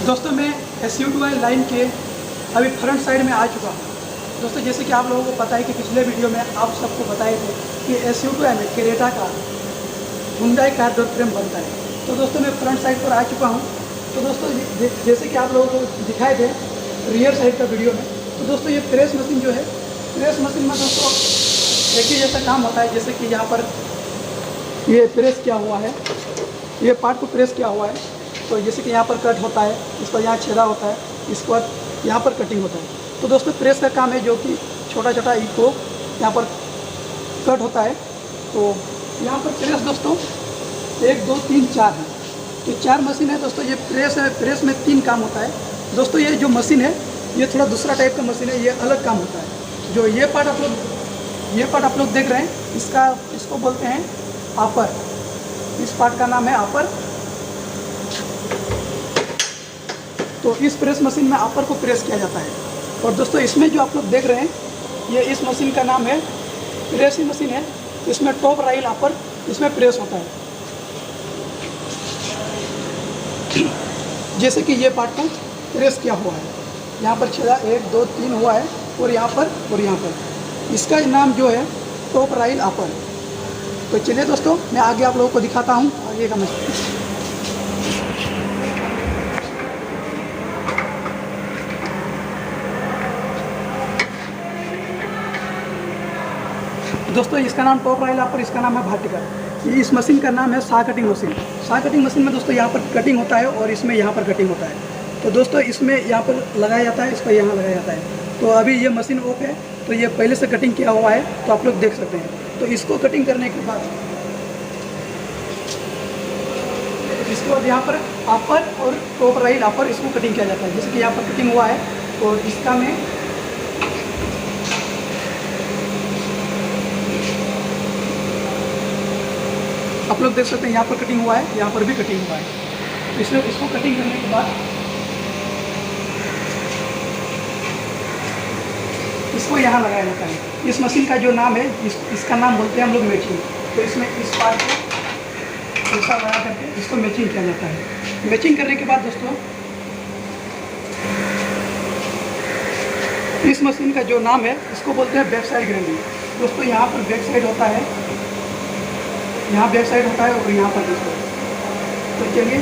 दोस्तों मैं SU2 line के अभी फ्रंट साइड में आ चुका हूँ। दोस्तों जैसे कि आप लोगों को पता है कि पिछले वीडियो में आप सबको बताए थे कि SU2 में क्रेटा का हुंडई कार डोर फ्रेम बनता है। तो दोस्तों मैं फ्रंट साइड पर आ चुका हूँ। तो दोस्तों जैसे कि आप लोगों को दिखाए थे रियर साइड का वीडियो में, तो दोस्तों ये प्रेस मशीन जो है, प्रेस मशीन में दोस्तों एक ही जैसा काम होता है। जैसे कि यहाँ पर ये प्रेस किया हुआ है, ये पार्ट को प्रेस किया हुआ है, तो जैसे कि यहाँ पर कट होता है, इस पर यहाँ छेदा होता है, इसके बाद यहाँ पर कटिंग होता है। तो दोस्तों प्रेस का काम है जो कि छोटा छोटा को यहाँ पर कट होता है। तो यहाँ पर प्रेस दोस्तों 1 2 3 4 है, तो 4 मशीन है दोस्तों। ये प्रेस है, प्रेस में 3 काम होता है दोस्तों। ये जो मशीन है ये थोड़ा दूसरा टाइप का मशीन है, ये अलग काम होता है। जो ये पार्ट आप लोग देख रहे हैं, इसको बोलते हैं अपर। इस पार्ट का नाम है अपर। तो इस प्रेस मशीन में अपर को प्रेस किया जाता है। और दोस्तों इसमें जो आप लोग देख रहे हैं, ये इस मशीन का नाम है प्रेसिंग मशीन है। इसमें टॉप राइल अपर इसमें प्रेस होता है। जैसे कि ये पार्ट को प्रेस किया हुआ है, यहाँ पर छेदा 1 2 3 हुआ है, और यहाँ पर इसका नाम जो है टॉप राइल अपर। तो चलिए दोस्तों मैं आगे आप लोगों को दिखाता हूँ आगे का मशीन। दोस्तों इसका नाम टॉप राइल अपर, इसका नाम है वर्टिकल। इस मशीन का नाम है सा कटिंग मशीन। सा कटिंग मशीन में दोस्तों यहाँ पर कटिंग होता है और इसमें यहाँ पर कटिंग होता है। तो दोस्तों इसमें यहाँ पर लगाया जाता है, इस पर यहाँ लगाया जाता है। तो अभी ये मशीन ऑफ है, तो ये पहले से कटिंग किया हुआ है, तो आप लोग देख सकते हैं। तो इसको कटिंग करने के बाद इसके बाद यहाँ पर अपर और टॉप राइल अपर इसको कटिंग किया जाता है। जैसे कि यहाँ पर कटिंग हुआ है, और इसका में आप लोग देख सकते हैं यहाँ पर कटिंग हुआ है, यहाँ पर भी कटिंग हुआ है। तो इसको कटिंग करने के बाद इसको यहाँ लगाया जाता है। इस मशीन का जो नाम है, इसका नाम बोलते हैं हम लोग मैचिंग। तो इसमें इस पार्ट को ऐसा लगा करके इसको मैचिंग किया जाता है। मैचिंग करने के बाद दोस्तों इस मशीन का जो नाम है, इसको बोलते हैं बैक साइड ग्राइंडिंग। दोस्तों यहाँ पर बैक साइड होता है, यहाँ बैक साइड होता है, और यहाँ पर दोस्तों। तो चलिए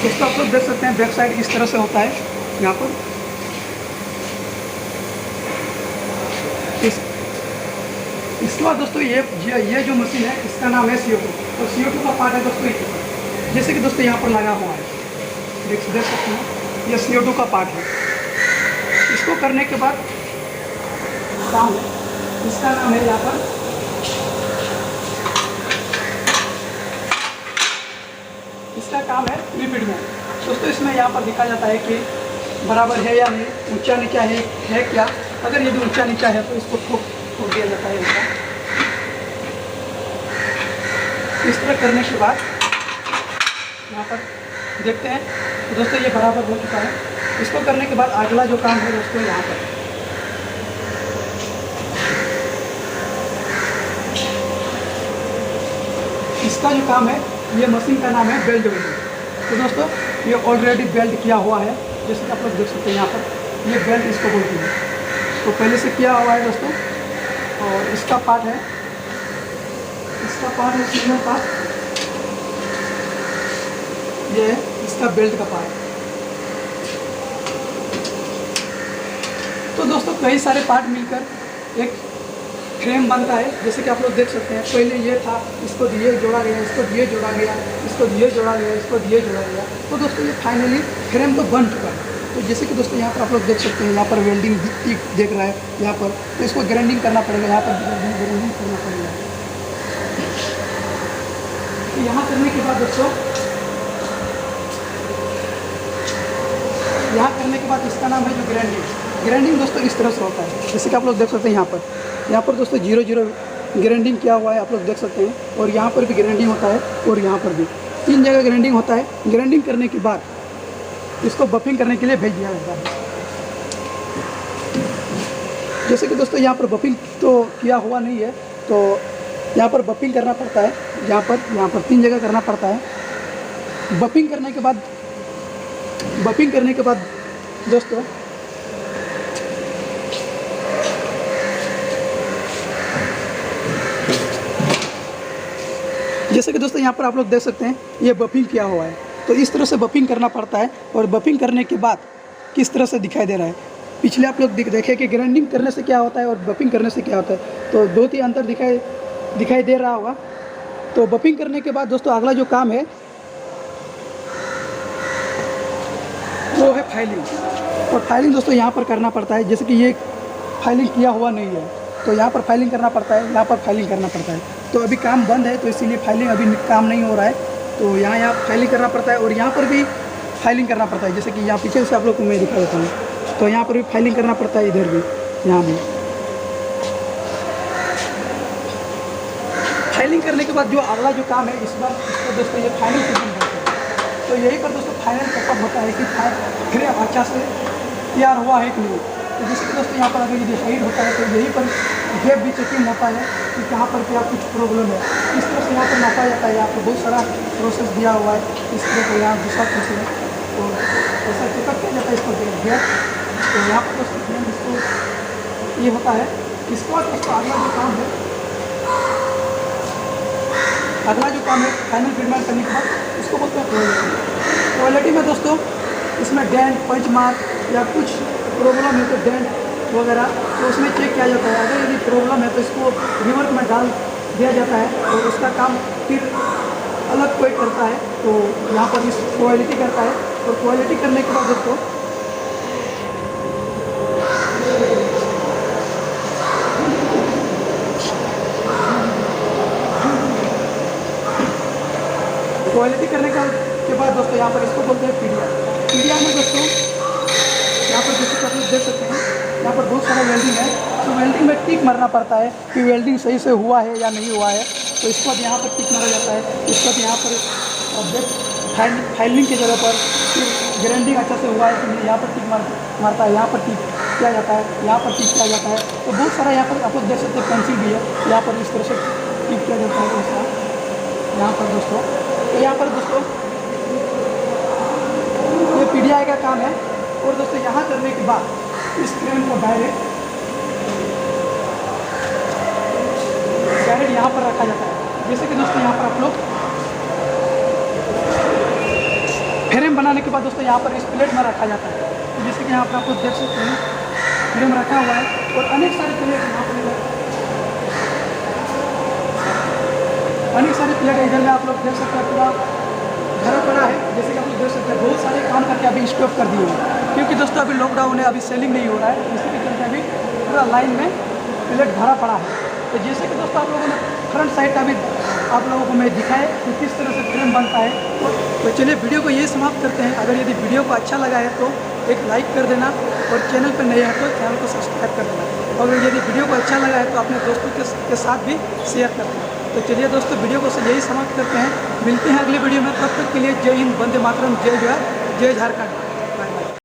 दोस्तों आप लोग देख सकते हैं बैक साइड इस तरह से होता है यहाँ पर। इसके बाद दोस्तों ये जो मशीन है, इसका नाम है CO2। तो CO2 का पार्ट है दोस्तों ये। जैसे कि दोस्तों यहाँ पर लगा हुआ है, देख सकते हैं, ये CO2 का पार्ट है। इसको करने के बाद काम है, इसका नाम है यहाँ पर इसका काम है रिपीट में। दोस्तों इसमें यहाँ पर लिखा जाता है कि बराबर है या नहीं, ऊंचा नीचा है क्या। अगर यदि ऊंचा नीचा है तो इसको ठोक दिया जाता है ऐसा। इस तरह करने के बाद यहाँ पर देखते हैं तो दोस्तों ये बराबर हो चुका है। इसको करने के बाद अगला जो काम है दोस्तों यहाँ पर इसका जो काम है, ये मशीन का नाम है बेल्ट वेल्डिंग। तो दोस्तों ये ऑलरेडी बेल्ट किया हुआ है, जैसे कि आप लोग देख सकते हैं यहाँ पर, ये बेल्ट इसको बोलते हैं। तो पहले से किया हुआ है दोस्तों। और इसका पार्ट है सिग्नल पार्ट, ये है इसका बेल्ट का पार्ट। तो दोस्तों कई सारे पार्ट मिलकर एक फ्रेम बनता है। जैसे कि आप लोग देख सकते हैं, पहले ये था, इसको दिए जोड़ा गया, इसको दिए जोड़ा गया, इसको दिए जोड़ा गया, इसको दिए जोड़ा गया। तो दोस्तों ये फाइनली फ्रेम तो बन चुका है। तो जैसे कि दोस्तों यहाँ पर आप लोग देख सकते हैं, यहाँ पर वेल्डिंग देख रहा है यहाँ पर। तो इसको ग्राइंडिंग करना पड़ेगा, यहाँ पर ग्राइंडिंग करना पड़ेगा। तो यहाँ करने के बाद दोस्तों, यहाँ करने के बाद इसका नाम है जो ग्राइंडिंग दोस्तों इस तरह से होता है। जैसे कि आप लोग देख सकते हैं यहाँ पर दोस्तों 0 ग्राइंडिंग किया हुआ है, आप लोग देख सकते हैं। और यहाँ पर भी ग्राइंडिंग होता है, और यहाँ पर भी 3 जगह ग्राइंडिंग होता है। ग्राइंडिंग करने के बाद इसको बफिंग करने के लिए भेज दिया जाता है। जैसे कि दोस्तों यहाँ पर बफिंग तो किया हुआ नहीं है, तो यहाँ पर बपिंग करना पड़ता है, यहाँ पर 3 जगह करना पड़ता है। बपिंग करने के बाद दोस्तों जैसे कि दोस्तों यहाँ पर आप लोग देख सकते हैं ये बपिंग किया हुआ है। तो इस तरह से बपिंग करना पड़ता है और बपिंग करने के बाद किस तरह से दिखाई दे रहा है। पिछले आप लोग देखे कि ग्राइंडिंग करने से क्या होता है और बपिंग करने से क्या होता है, तो बहुत ही अंतर दिखाई दे रहा होगा। तो बपिंग करने के बाद दोस्तों अगला जो काम है वो है फाइलिंग। और फाइलिंग दोस्तों यहाँ पर करना पड़ता है। जैसे कि ये फाइलिंग किया हुआ नहीं है तो यहाँ पर फाइलिंग करना पड़ता है, यहाँ पर फाइलिंग करना पड़ता है। तो अभी काम बंद है तो इसीलिए फाइलिंग अभी काम नहीं हो रहा है। तो यहाँ फाइलिंग करना पड़ता है और यहाँ पर भी फाइलिंग करना पड़ता है। जैसे कि यहाँ पीछे से आप लोग को मैं दिखा देता हूँ, तो यहाँ पर भी फाइलिंग करना पड़ता है, इधर भी, यहाँ भी। फाइलिंग करने के बाद जो अगला जो काम है इस बार इसको दोस्तों ये फाइनल फिटिंग करते हैं। तो यही पर दोस्तों फाइनल चेकअप होता है कि फिर अच्छा से तैयार हुआ है कि नहीं। तो जैसे कि दोस्तों यहाँ पर अगर यदि हाइट होता है तो यहीं पर गैप भी चेकिंग होता है कि कहाँ पर क्या कुछ प्रॉब्लम है। इस तरह से यहाँ पर नापा जाता है। यहाँ पर बहुत सारा प्रोसेस दिया हुआ है। इस तरह का यहाँ दूसरा प्रोसेस है, तो ऐसा चेकअप किया जाता है इसको गैप। तो यहाँ पर दोस्तों इसको ये होता है। इसके बाद दोस्तों अगला जो काम है फाइनल ट्रीटमेंट करने के बाद उसको बोलते हैं क्वालिटी। क्वालिटी में दोस्तों इसमें डेंट, पंच मार्क या कुछ प्रॉब्लम है तो डेंट वगैरह तो उसमें चेक किया जाता है। अगर यदि प्रॉब्लम है तो इसको रिवर्क में डाल दिया जाता है और उसका काम फिर अलग कोई करता है। तो यहाँ पर इस क्वालिटी करता है और क्वालिटी करने के बाद दोस्तों क्वालिटी करने के बाद दोस्तों यहाँ पर इसको बोलते हैं पीडिया। पीडिया में दोस्तों यहाँ पर जैसे कि आप लोग देख सकते हैं यहाँ पर बहुत सारा वेल्डिंग है। तो वेल्डिंग में टिक मारना पड़ता है कि वेल्डिंग सही से हुआ है या नहीं हुआ है। तो इसके बाद यहाँ पर टिक मारा जाता है। इसके बाद यहाँ पर फाइलिंग की जगह पर फिर ग्राइंडिंग अच्छा से हुआ है कि नहीं, यहाँ पर टिक मारता है, यहाँ पर टिक किया जाता है, यहाँ पर टिक किया जाता है। तो बहुत सारा यहाँ पर आप लोग देख सकते हैं पेंसिल भी है, यहाँ पर इस तरह से टिक किया जाता है ऐसा यहाँ पर दोस्तों। तो यहाँ पर दोस्तों ये पीडीआई का काम है। और दोस्तों यहाँ करने के बाद इस क्रेन को डायरेक्ट यहाँ पर रखा जाता है। जैसे कि दोस्तों यहाँ पर आप लोग फ्रेम बनाने के बाद दोस्तों यहाँ पर इस प्लेट में रखा जाता है। तो जैसे कि यहाँ पर आप लोग देख सकते हैं फ्रेम रखा हुआ है और अनेक सारे प्लेट यहाँ पर इधर में आप लोग देख सकते हैं पूरा भरा पड़ा है। जैसे कि आप लोग देख सकते हैं बहुत सारे काम करके अभी स्टॉप कर दिए हैं क्योंकि दोस्तों अभी लॉकडाउन है, अभी सेलिंग नहीं हो रहा है, इसी के चलते अभी पूरा लाइन में प्लेट भरा पड़ा है। तो जैसे कि दोस्तों आप लोगों ने फ्रंट साइड अभी आप लोगों को मैं दिखाए कि किस तरह से फ्रेम बनता है। तो चलिए वीडियो को ये समाप्त करते हैं। अगर यदि वीडियो को अच्छा लगा है तो एक लाइक कर देना और चैनल पर नए हैं तो चैनल को सब्सक्राइब कर देना। और यदि वीडियो को अच्छा लगा है तो अपने दोस्तों के साथ भी शेयर कर देना। तो चलिए दोस्तों वीडियो को यही समाप्त करते हैं। मिलते हैं अगले वीडियो में, तब तक के लिए जय हिंद, वंदे मातरम, जय जोहार, जय झारखंड।